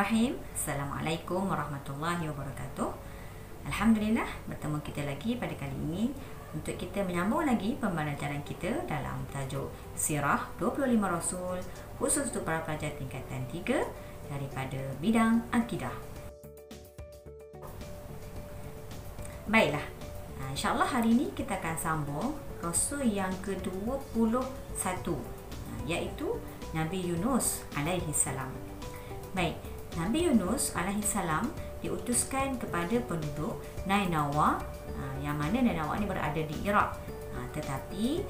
Bismillahirrahmanirrahim. Assalamualaikum warahmatullahi wabarakatuh. Alhamdulillah, bertemu kita lagi pada kali ini untuk kita menyambung lagi pembelajaran kita dalam tajuk Sirah 25 Rasul khusus untuk para pelajar tingkatan 3 daripada bidang akidah. Baiklah, insyaAllah hari ini kita akan sambung Rasul yang ke-21, iaitu Nabi Yunus alaihi salam. Baik, Nabi Yunus alaihissalam diutuskan kepada penduduk Nainawa, yang mana Nainawa ni berada di Iraq. Tetapi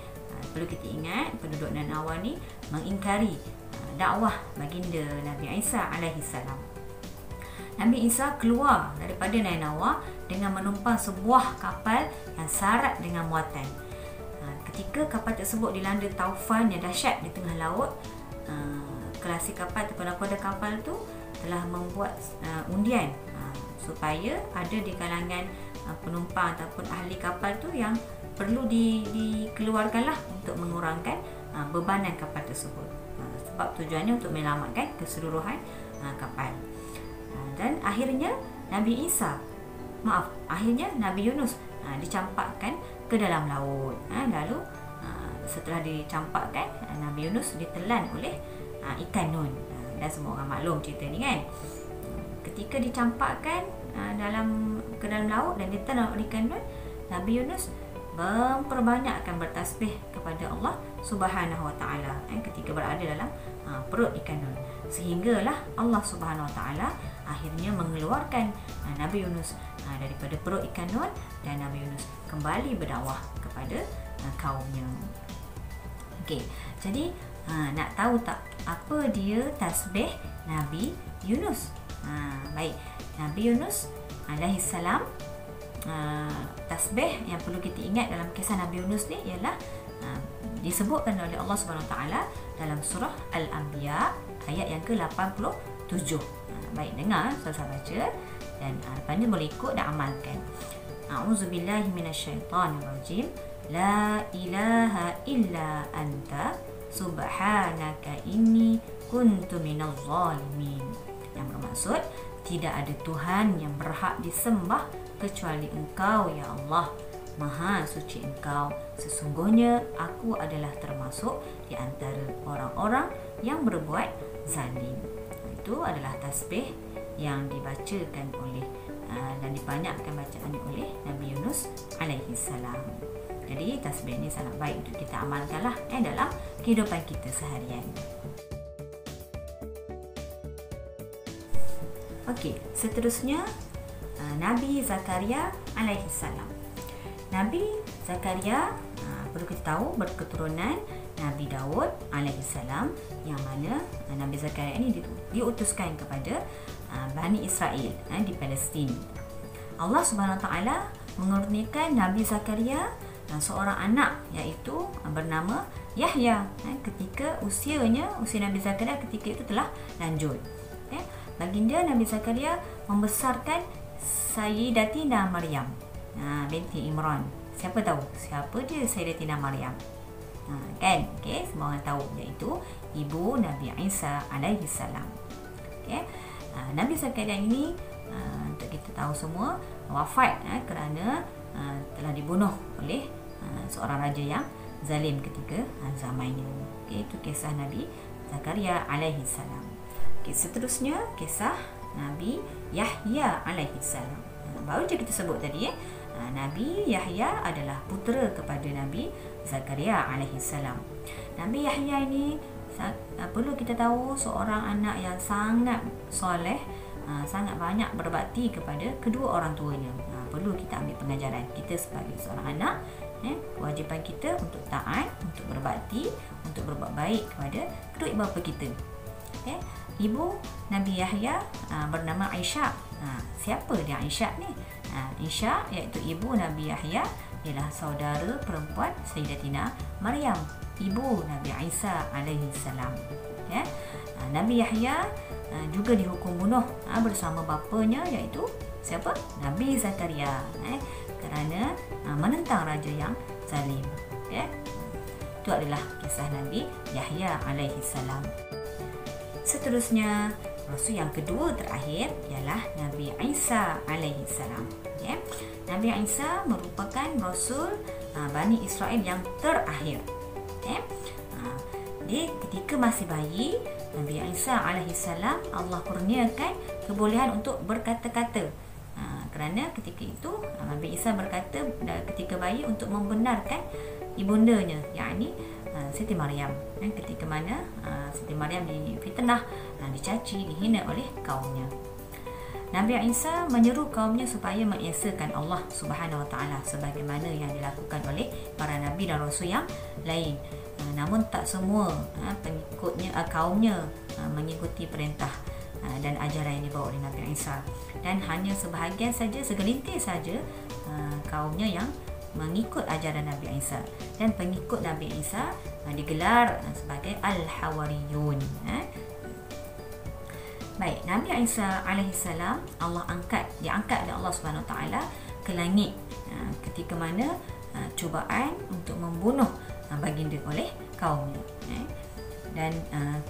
perlu kita ingat, penduduk Nainawa ni mengingkari dakwah baginda Nabi Isa alaihissalam. Nabi Isa keluar daripada Nainawa dengan menumpang sebuah kapal yang syarat dengan muatan. Ketika kapal tersebut dilanda taufan yang dahsyat di tengah laut, kelasi kapal ataupun nakoda kapal tu telah membuat undian supaya ada di kalangan penumpang ataupun ahli kapal tu yang perlu dikeluarkanlah untuk mengurangkan bebanan kapal tersebut, sebab tujuannya untuk menyelamatkan keseluruhan kapal. Dan akhirnya Nabi Yunus dicampakkan ke dalam laut. Lalu setelah dicampakkan, Nabi Yunus ditelan oleh ikan nun. Dan semua orang maklum cerita ni kan. Ketika dicampakkan ke dalam laut dan ditelan oleh ikan nun, Nabi Yunus memperbanyakkan bertasbih kepada Allah Subhanahu Wa Taala ketika berada dalam perut ikan nun, sehinggalah Allah Subhanahu Wa Taala akhirnya mengeluarkan Nabi Yunus daripada perut ikan nun, dan Nabi Yunus kembali berdakwah kepada kaumnya. Okey, jadi nak tahu tak apa dia tasbih Nabi Yunus? Baik, Nabi Yunus alaihissalam, tasbih yang perlu kita ingat dalam kisah Nabi Yunus ni ialah disebutkan oleh Allah Subhanahu Wa Taala dalam surah Al-Anbiya ayat yang ke-87. Baik, dengar, saya baca dan lepas ni boleh ikut dan amalkan. A'udzubillahi minasyaitonirrajim. La ilaha illa anta subhanaka inni kuntu minaz zalimin. Yang bermaksud, tidak ada Tuhan yang berhak disembah kecuali Engkau, ya Allah. Maha suci Engkau. Sesungguhnya aku adalah termasuk di antara orang-orang yang berbuat zalim. Itu adalah tasbih yang dibacakan oleh dan dibanyakkan bacaannya oleh Nabi Yunus alaihi salam. Jadi tasbih ini sangat baik untuk kita amalkanlah dalam kehidupan kita seharian. Okey, seterusnya Nabi Zakaria alaihi salam. Nabi Zakaria perlu kita tahu berketurunan Nabi Daud alaihi salam, yang mana Nabi Zakaria ini diutuskan kepada Bani Israel di Palestin. Allah Subhanahu Wa Taala mengurniakan Nabi Zakaria seorang anak, iaitu bernama Yahya. Ketika usia Nabi Zakaria ketika itu telah lanjut. Baginda Nabi Zakaria membesarkan Sayyidatina Maryam binti Imran. Siapa tahu siapa dia Sayyidatina Maryam? Kan? Okey, semua orang tahu, iaitu ibu Nabi Isa alaihi salam. Okey. Nabi Zakaria ini, untuk kita tahu semua, wafat kerana telah dibunuh oleh seorang raja yang zalim ketika zamannya. Okey, itu kisah Nabi Zakaria alaihi salam. Okey, seterusnya kisah Nabi Yahya alaihi salam. Baru je kita sebut tadi Nabi Yahya adalah putera kepada Nabi Zakaria alaihi salam. Nabi Yahya ini perlu kita tahu seorang anak yang sangat soleh, sangat banyak berbakti kepada kedua orang tuanya. Perlu kita ambil pengajaran. Kita sebagai seorang anak, kewajipan kita untuk taat, untuk berbakti, untuk berbuat baik kepada kedua ibu bapa kita. Ibu Nabi Yahya bernama Aisyah. Siapa dia Aisyah ni? Aisyah iaitu ibu Nabi Yahya ialah saudara perempuan Sayyidatina Maryam, ibu Nabi Isa alaihi salam. Nabi Yahya juga dihukum bunuh bersama bapanya, iaitu siapa? Nabi Zakaria, kerana menentang raja yang zalim. Itu adalah kisah Nabi Yahya alaihi salam. Seterusnya Rasul yang kedua terakhir ialah Nabi Isa alaihi salam. Ya. Nabi Isa merupakan Rasul Bani Israel yang terakhir. Ya. Dia ketika masih bayi, Nabi Isa alaihi salam Allah kurniakan kebolehan untuk berkata-kata. Kerana ketika itu Nabi Isa berkata ketika bayi untuk membenarkan ibundanya, yakni Siti Maryam. Ketika mana Siti Maryam difitnah, dicaci, dihina oleh kaumnya. Nabi Isa menyeru kaumnya supaya mengesakan Allah Subhanahu Wa Taala sebagaimana yang dilakukan oleh para nabi dan rasul yang lain. Namun tak semua pengikutnya, kaumnya mengikuti perintah dan ajaran yang dibawa oleh Nabi Isa, dan hanya sebahagian saja, segelintir saja kaumnya yang mengikut ajaran Nabi Isa, dan pengikut Nabi Isa digelar sebagai Al-Hawariyun. Baik, Nabi Isa alaihi salam Allah diangkat oleh Allah Subhanahu Wa Taala ke langit ketika mana cubaan untuk membunuh baginda oleh kaumnya. Dan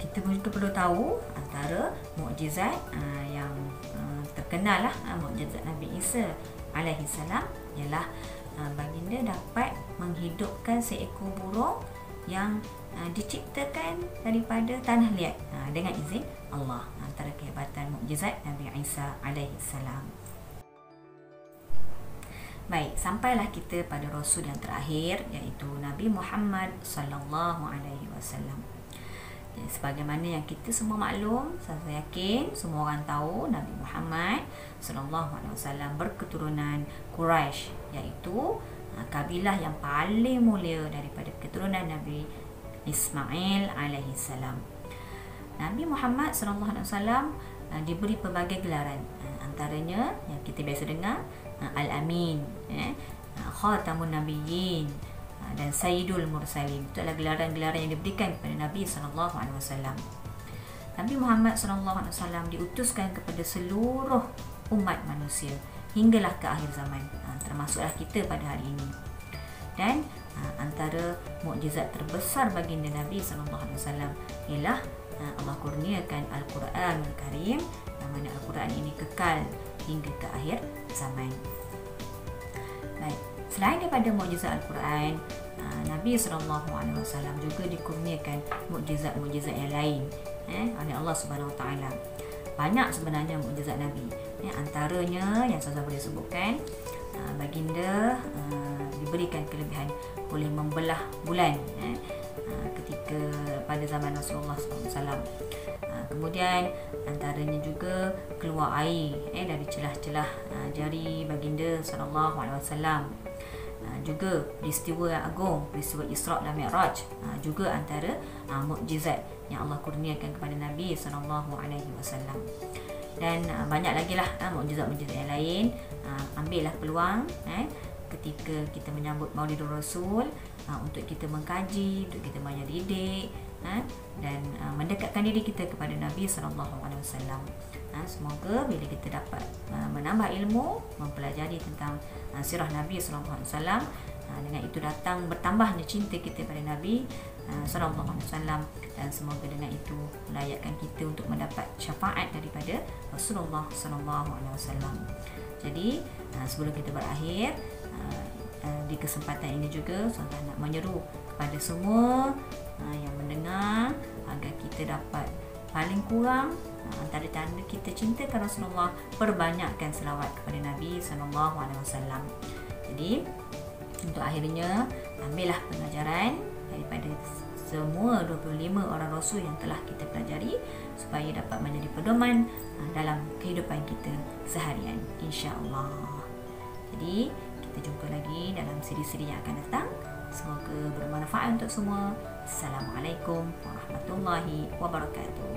kita juga perlu tahu antara mukjizat yang terkenal mukjizat Nabi Isa alaihi salam ialah baginda dapat menghidupkan seekor burung yang diciptakan daripada tanah liat dengan izin Allah. Antara kehebatan mukjizat Nabi Isa alaihi salam. Baik, sampailah kita pada Rasul yang terakhir, iaitu Nabi Muhammad sallallahu alaihi wasallam. Sebagaimana yang kita semua maklum, saya yakin semua orang tahu Nabi Muhammad sallallahu alaihi wasallam berketurunan Quraisy, iaitu kabilah yang paling mulia daripada keturunan Nabi Ismail alaihi salam. Nabi Muhammad sallallahu alaihi wasallam diberi pelbagai gelaran, antaranya yang kita biasa dengar Al-Amin, Khatamun Nabiyyin dan Sayyidul Mursalin. Itu adalah gelaran-gelaran yang diberikan kepada Nabi SAW. Nabi Muhammad SAW diutuskan kepada seluruh umat manusia hinggalah ke akhir zaman, termasuklah kita pada hari ini. Dan antara mukjizat terbesar baginda Nabi SAW ialah Allah kurniakan Al-Quranul Karim, yang mana Al-Quran ini kekal hingga ke akhir zaman. Baik, selain daripada mukjizat Al-Quran, Nabi SAW juga dikurniakan mukjizat-mukjizat yang lain oleh Allah Subhanahu Wa Taala. Banyak sebenarnya mukjizat Nabi. Antaranya yang saya boleh sebutkan, baginda diberikan kelebihan boleh membelah bulan ketika pada zaman Rasulullah SAW. Kemudian antaranya juga keluar air dari celah-celah jari baginda SAW. Juga peristiwa yang agung, peristiwa Isra' dan Mi'raj, juga antara mukjizat yang Allah kurniakan kepada Nabi SAW. Dan banyak lagi lah mukjizat-mukjizat yang lain. Ambillah peluang ketika kita menyambut Maulidur Rasul untuk kita mengkaji, untuk kita menyelidik dan mendekatkan diri kita kepada Nabi SAW. Semoga bila kita dapat menambah ilmu, mempelajari tentang sirah Nabi SAW, dengan itu datang bertambahnya cinta kita pada Nabi SAW, dan semoga dengan itu melayakkan kita untuk mendapat syafaat daripada Rasulullah SAW. Jadi sebelum kita berakhir, di kesempatan ini juga saya nak menyeru kepada semua yang mendengar agar kita dapat paling kurang antara tanda kita cintakan Rasulullah, perbanyakkan selawat kepada Nabi SAW. Jadi untuk akhirnya, ambillah pengajaran daripada semua 25 orang Rasul yang telah kita pelajari supaya dapat menjadi pedoman dalam kehidupan kita seharian, insya-Allah. Jadi kita jumpa lagi dalam siri-siri yang akan datang. Semoga bermanfaat untuk semua. Assalamualaikum warahmatullahi wabarakatuh.